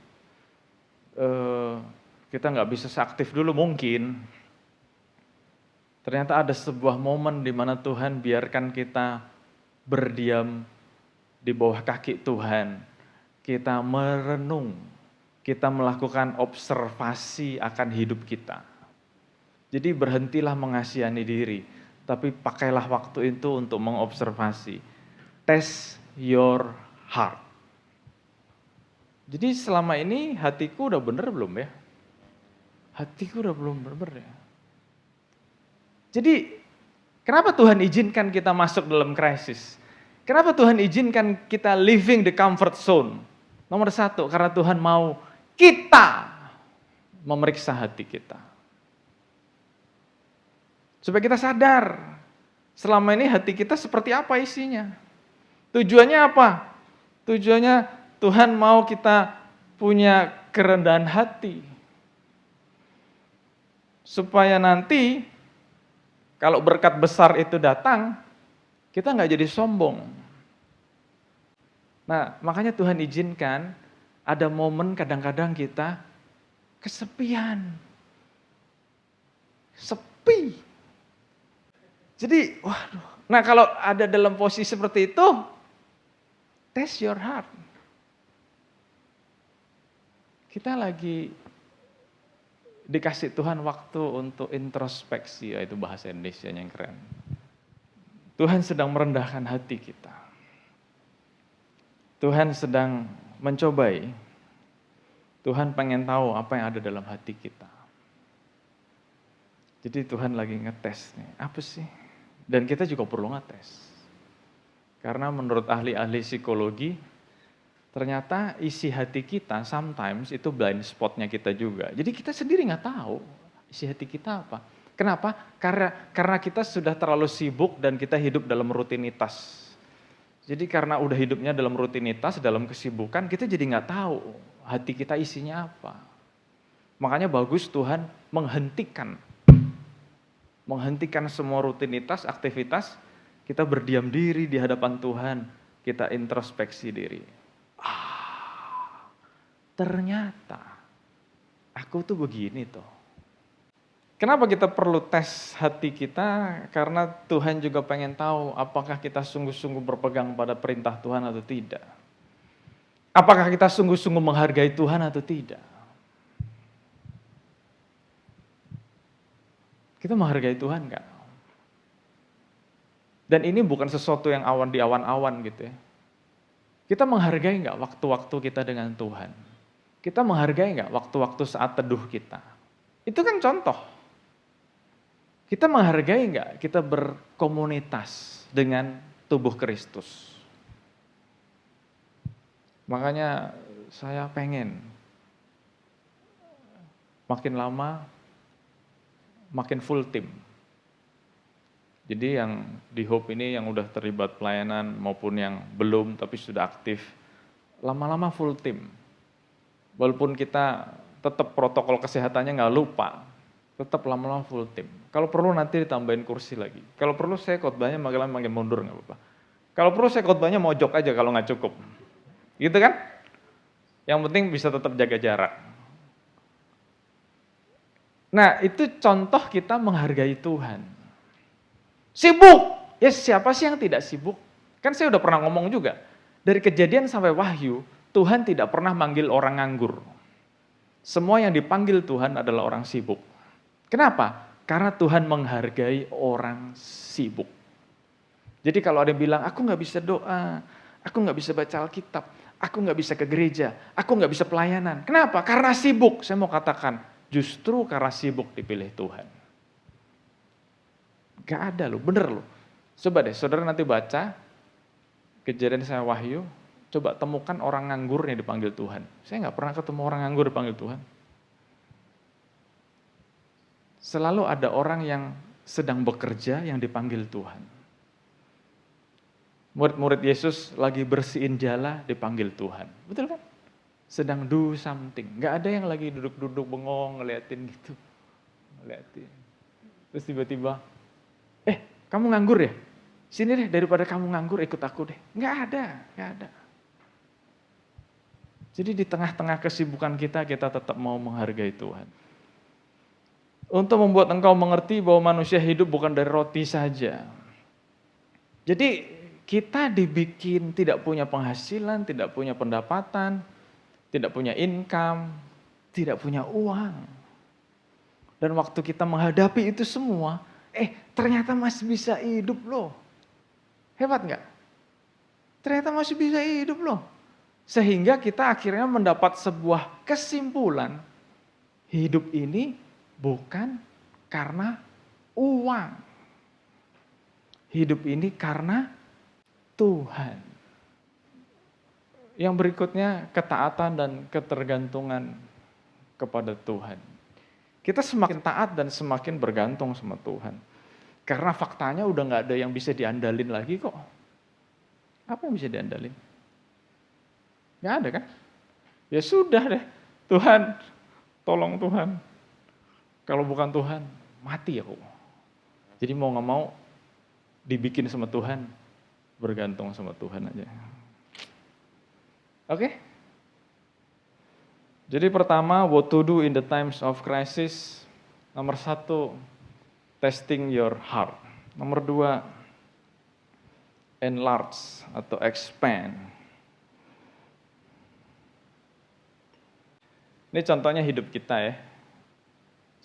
kita nggak bisa seaktif dulu mungkin. Ternyata ada sebuah momen di mana Tuhan biarkan kita berdiam di bawah kaki Tuhan. Kita merenung, kita melakukan observasi akan hidup kita. Jadi berhentilah mengasihani diri, tapi pakailah waktu itu untuk mengobservasi. Test your heart. Jadi selama ini hatiku udah bener belum ya? Hatiku udah belum bener ya? Jadi kenapa Tuhan izinkan kita masuk dalam krisis? Kenapa Tuhan izinkan kita living the comfort zone? Nomor satu, karena Tuhan mau kita memeriksa hati kita. Supaya kita sadar, selama ini hati kita seperti apa isinya. Tujuannya apa? Tujuannya Tuhan mau kita punya kerendahan hati. Supaya nanti, kalau berkat besar itu datang, kita nggak jadi sombong. Nah, makanya Tuhan izinkan ada momen kadang-kadang kita kesepian. Sepi. Jadi, waduh. Nah, kalau ada dalam posisi seperti itu, test your heart. Kita lagi dikasih Tuhan waktu untuk introspeksi, itu bahasa Indonesia yang keren. Tuhan sedang merendahkan hati kita. Tuhan sedang mencobai. Tuhan pengen tahu apa yang ada dalam hati kita. Jadi Tuhan lagi ngetes nih, apa sih? Dan kita juga perlu ngetes. Karena menurut ahli-ahli psikologi, ternyata isi hati kita sometimes itu blind spotnya kita juga. Jadi kita sendiri nggak tahu isi hati kita apa. Kenapa? Karena kita sudah terlalu sibuk dan kita hidup dalam rutinitas. Jadi karena udah hidupnya dalam rutinitas, dalam kesibukan, kita jadi nggak tahu hati kita isinya apa. Makanya bagus Tuhan menghentikan semua rutinitas, aktivitas, kita berdiam diri di hadapan Tuhan, kita introspeksi diri. Ternyata aku tuh begini toh. Kenapa kita perlu tes hati kita? Karena Tuhan juga pengen tahu apakah kita sungguh-sungguh berpegang pada perintah Tuhan atau tidak. Apakah kita sungguh-sungguh menghargai Tuhan atau tidak. Kita menghargai Tuhan nggak? Dan ini bukan sesuatu yang di awan-awan gitu ya. Kita menghargai nggak waktu-waktu kita dengan Tuhan? Kita menghargai nggak waktu-waktu saat teduh kita? Itu kan contoh. Kita menghargai nggak kita berkomunitas dengan tubuh Kristus? Makanya saya pengen makin lama makin full tim. Jadi yang di Hope ini yang udah terlibat pelayanan maupun yang belum tapi sudah aktif, lama-lama full tim. Walaupun kita tetap protokol kesehatannya nggak lupa, tetap lama-lama full tim. Kalau perlu nanti ditambahin kursi lagi. Kalau perlu saya khotbahnya makin mundur nggak apa-apa. Kalau perlu saya khotbahnya mojok aja kalau nggak cukup. Gitu kan? Yang penting bisa tetap jaga jarak. Nah itu contoh kita menghargai Tuhan. Sibuk! Ya siapa sih yang tidak sibuk? Kan saya udah pernah ngomong juga. Dari Kejadian sampai Wahyu, Tuhan tidak pernah manggil orang nganggur. Semua yang dipanggil Tuhan adalah orang sibuk. Kenapa? Karena Tuhan menghargai orang sibuk. Jadi kalau ada yang bilang, aku gak bisa doa, aku gak bisa baca Alkitab, aku gak bisa ke gereja, aku gak bisa pelayanan. Kenapa? Karena sibuk. Saya mau katakan, justru karena sibuk dipilih Tuhan. Gak ada loh, bener loh. Coba deh, saudara nanti baca Kejadian sama Wahyu, coba temukan orang nganggur yang dipanggil Tuhan. Saya gak pernah ketemu orang nganggur dipanggil Tuhan. Selalu ada orang yang sedang bekerja yang dipanggil Tuhan. Murid-murid Yesus lagi bersihin jala dipanggil Tuhan. Betul kan? Sedang do something. Gak ada yang lagi duduk-duduk bengong ngeliatin gitu. Ngeliatin. Terus tiba-tiba, kamu nganggur ya? Sini deh, daripada kamu nganggur ikut aku deh. Gak ada. Jadi di tengah-tengah kesibukan kita tetap mau menghargai Tuhan. Untuk membuat engkau mengerti bahwa manusia hidup bukan dari roti saja. Jadi kita dibikin tidak punya penghasilan, tidak punya pendapatan, tidak punya income, tidak punya uang. Dan waktu kita menghadapi itu semua, ternyata masih bisa hidup loh. Hebat nggak? Ternyata masih bisa hidup loh. Sehingga kita akhirnya mendapat sebuah kesimpulan, hidup ini bukan karena uang. Hidup ini karena Tuhan. Yang berikutnya ketaatan dan ketergantungan kepada Tuhan. Kita semakin taat dan semakin bergantung sama Tuhan. Karena faktanya udah gak ada yang bisa diandalin lagi kok. Apa yang bisa diandalin? Gak ada kan? Ya sudah deh, Tuhan, tolong Tuhan. Kalau bukan Tuhan, mati aku. Jadi mau gak mau, dibikin sama Tuhan, bergantung sama Tuhan aja. Oke? Jadi pertama, what to do in the times of crisis. Nomor 1, testing your heart. Nomor 2, enlarge atau expand. Ini contohnya hidup kita ya.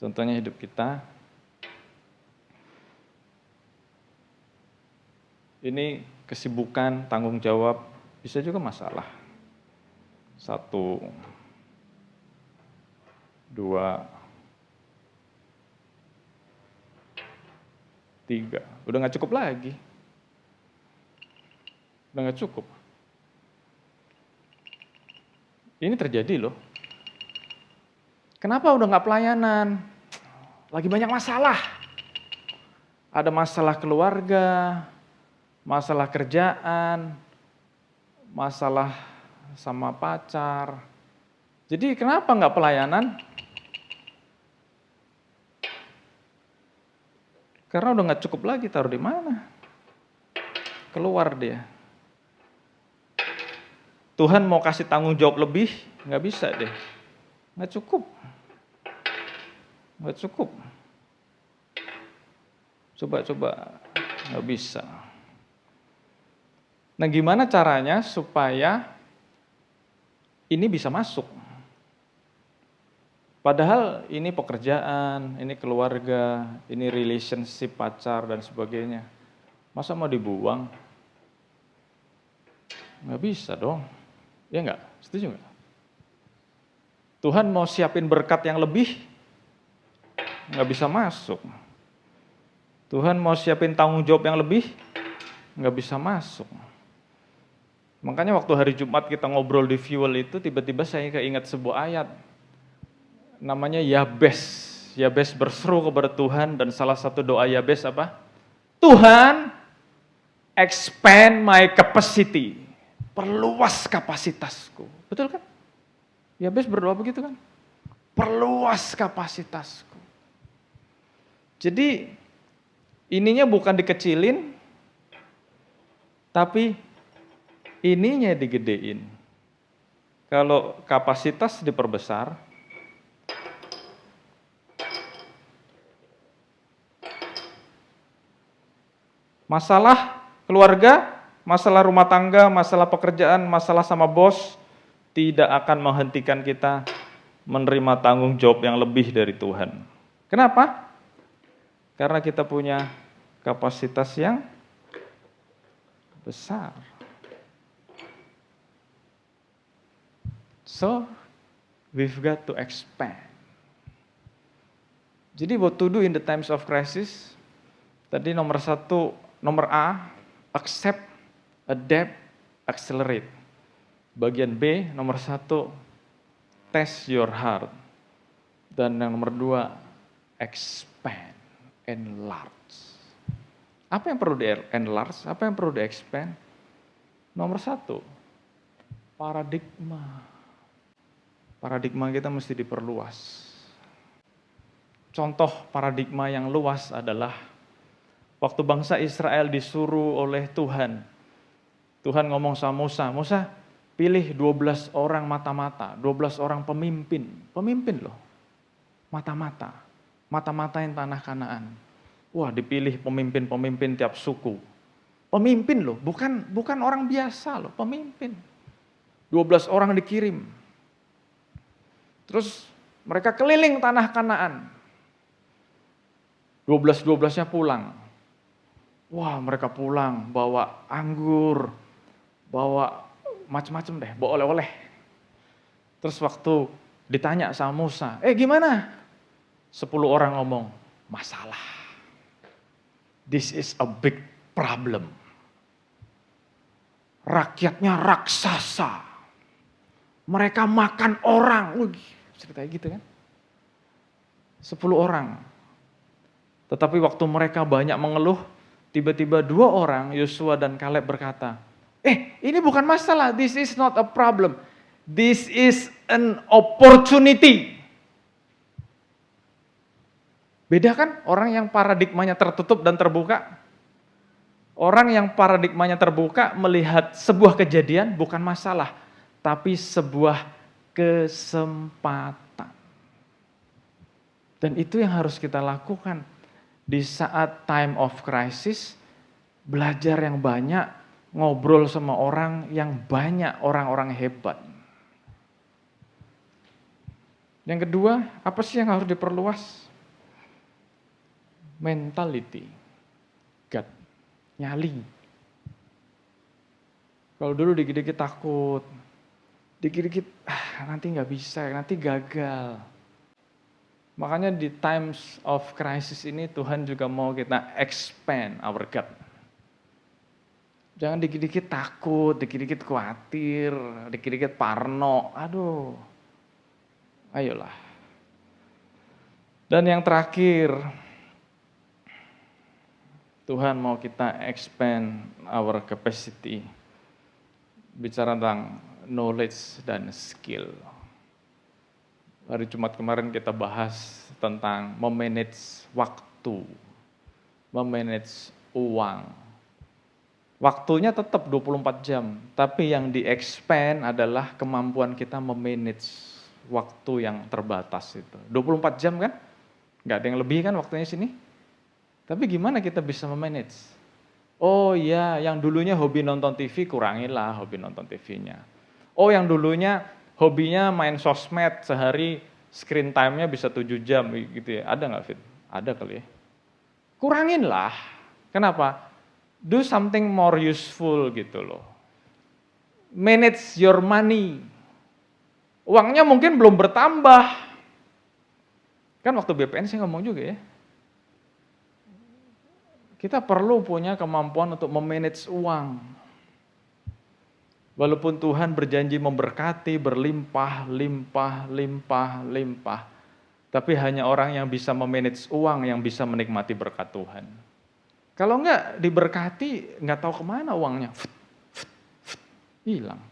Contohnya hidup kita. Ini kesibukan, tanggung jawab, bisa juga masalah. 1, 2, 3. Udah gak cukup lagi. Udah gak cukup. Ini terjadi loh. Kenapa udah gak pelayanan? Lagi banyak masalah. Ada masalah keluarga, masalah kerjaan, masalah sama pacar. Jadi kenapa nggak pelayanan? Karena udah nggak cukup lagi, taruh di mana? Keluar dia. Tuhan mau kasih tanggung jawab lebih, nggak bisa deh. Nggak cukup. Nggak cukup. Coba-coba, nggak bisa. Nah, gimana caranya supaya ini bisa masuk? Padahal ini pekerjaan, ini keluarga, ini relationship pacar dan sebagainya. Masa mau dibuang? Nggak bisa dong. Ya nggak? Setuju nggak? Tuhan mau siapin berkat yang lebih, nggak bisa masuk. Tuhan mau siapin tanggung jawab yang lebih, nggak bisa masuk. Makanya waktu hari Jumat kita ngobrol di Fuel itu, tiba-tiba saya keingat sebuah ayat. Namanya Yabes. Yabes berseru kepada Tuhan, dan salah satu doa Yabes apa? Tuhan, expand my capacity. Perluas kapasitasku. Betul kan? Yabes berdoa begitu kan? Perluas kapasitasku. Jadi ininya bukan dikecilin, tapi ininya digedein. Kalau kapasitas diperbesar, masalah keluarga, masalah rumah tangga, masalah pekerjaan, masalah sama bos tidak akan menghentikan kita menerima tanggung jawab yang lebih dari Tuhan. Kenapa? Karena kita punya kapasitas yang besar. So, we've got to expand. Jadi what to do in the times of crisis? Tadi nomor A, accept, adapt, accelerate. Bagian B, nomor 1, test your heart. Dan yang nomor 2, expand, enlarge. Apa yang perlu di-enlarge? Apa yang perlu di-expand? Nomor 1, paradigma. Paradigma kita mesti diperluas. Contoh paradigma yang luas adalah waktu bangsa Israel disuruh oleh Tuhan. Tuhan ngomong sama Musa, Musa pilih 12 orang mata-mata, 12 orang pemimpin. Pemimpin loh, mata-mata. Mata-matain tanah Kanaan. Wah, dipilih pemimpin-pemimpin tiap suku. Pemimpin loh, bukan orang biasa loh, pemimpin. 12 orang dikirim. Terus mereka keliling tanah Kanaan. 12-12-nya pulang. Wah, mereka pulang bawa anggur, bawa macam-macam deh, bawa oleh-oleh. Terus waktu ditanya sama Musa, gimana? 10 orang ngomong, masalah. This is a big problem. Rakyatnya raksasa. Mereka makan orang. Ceritanya gitu kan. 10 orang. Tetapi waktu mereka banyak mengeluh, tiba-tiba 2 orang, Yosua dan Kaleb berkata, ini bukan masalah, this is not a problem. This is an opportunity. Beda kan orang yang paradigmanya tertutup dan terbuka? Orang yang paradigmanya terbuka melihat sebuah kejadian bukan masalah, tapi sebuah kesempatan. Dan itu yang harus kita lakukan di saat time of crisis, belajar yang banyak, ngobrol sama orang yang banyak, orang-orang hebat. Yang kedua, apa sih yang harus diperluas? Mentality, gut, nyali. Kalau dulu dikit-dikit takut, dikit-dikit nanti nggak bisa, nanti gagal. Makanya di times of crisis ini Tuhan juga mau kita expand our gut. Jangan dikit-dikit takut, dikit-dikit khawatir, dikit-dikit parno. Aduh, ayolah. Dan yang terakhir, Tuhan mau kita expand our capacity. bicara tentang knowledge dan skill. Hari Jumat kemarin kita bahas tentang memanage waktu, memanage uang. Waktunya tetap 24 jam, tapi yang di-expand adalah kemampuan kita memanage waktu yang terbatas itu. 24 jam kan? Nggak ada yang lebih kan waktunya sini? Tapi gimana kita bisa memanage? Oh iya, yang dulunya hobi nonton TV, kurangilah hobi nonton TV-nya. Oh yang dulunya hobinya main sosmed, sehari screen time-nya bisa 7 jam gitu ya. Ada nggak Fit? Ada kali ya. Kuranginlah. Kenapa? Do something more useful gitu loh. Manage your money. Uangnya mungkin belum bertambah. Kan waktu BPN saya ngomong juga ya. Kita perlu punya kemampuan untuk memanage uang. Walaupun Tuhan berjanji memberkati, berlimpah, limpah, limpah, limpah. Tapi hanya orang yang bisa memanage uang yang bisa menikmati berkat Tuhan. Kalau enggak diberkati, enggak tahu kemana uangnya. Hilang.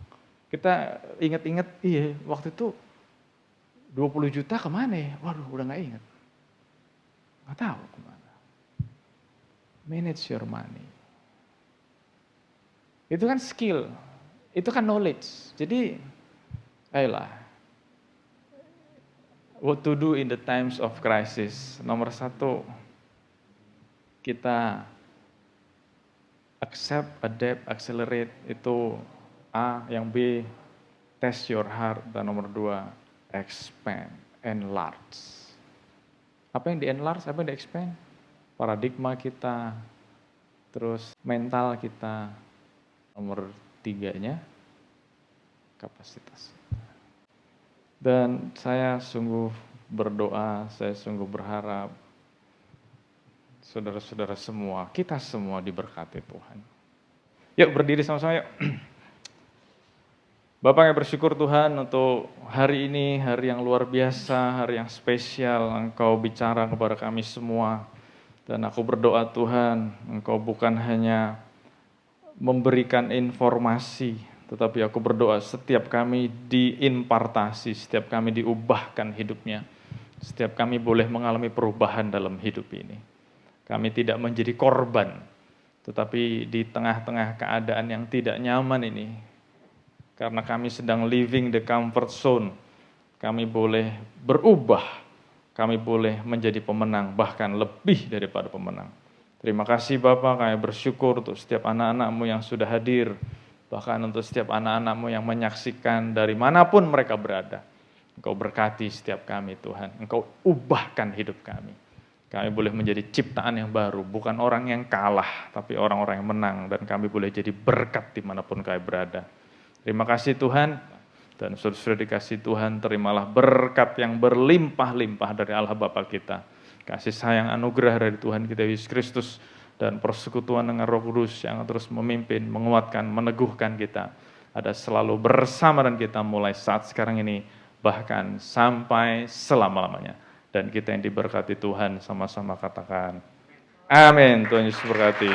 Kita ingat-ingat, iya waktu itu 20 juta kemana ya? Waduh udah enggak ingat. Enggak tahu kemana. Manage your money. Itu kan skill, itu kan knowledge. Jadi, ayolah. What to do in the times of crisis. Nomor 1, kita accept, adapt, accelerate, itu A. Yang B, test your heart. Dan nomor 2, expand, enlarge. Apa yang di-enlarge, apa yang di-expand? Paradigma kita, terus mental kita. Nomor 3-nya, kapasitas. Dan saya sungguh berdoa, saya sungguh berharap saudara-saudara semua, kita semua diberkati Tuhan. Yuk berdiri sama-sama yuk. Bapak yang bersyukur Tuhan untuk hari ini, hari yang luar biasa, hari yang spesial. Engkau bicara kepada kami semua. Dan aku berdoa Tuhan, Engkau bukan hanya memberikan informasi, tetapi aku berdoa setiap kami diimpartasi, setiap kami diubahkan hidupnya. Setiap kami boleh mengalami perubahan dalam hidup ini. Kami tidak menjadi korban, tetapi di tengah-tengah keadaan yang tidak nyaman ini, karena kami sedang living the comfort zone, kami boleh berubah, kami boleh menjadi pemenang, bahkan lebih daripada pemenang. Terima kasih Bapak, kami bersyukur untuk setiap anak-anak-Mu yang sudah hadir, bahkan untuk setiap anak-anak-Mu yang menyaksikan dari manapun mereka berada. Engkau berkati setiap kami Tuhan, Engkau ubahkan hidup kami. Kami boleh menjadi ciptaan yang baru, bukan orang yang kalah, tapi orang-orang yang menang. Dan kami boleh jadi berkat dimanapun kami berada. Terima kasih Tuhan, dan sudah dikasih Tuhan, terimalah berkat yang berlimpah-limpah dari Allah Bapa kita. Kasih sayang anugerah dari Tuhan kita Yesus Kristus, dan persekutuan dengan Roh Kudus yang terus memimpin, menguatkan, meneguhkan kita. Ada selalu bersama dengan kita mulai saat sekarang ini, bahkan sampai selama-lamanya. Dan kita yang diberkati Tuhan sama-sama katakan, amin. Tuhan Yesus berkati.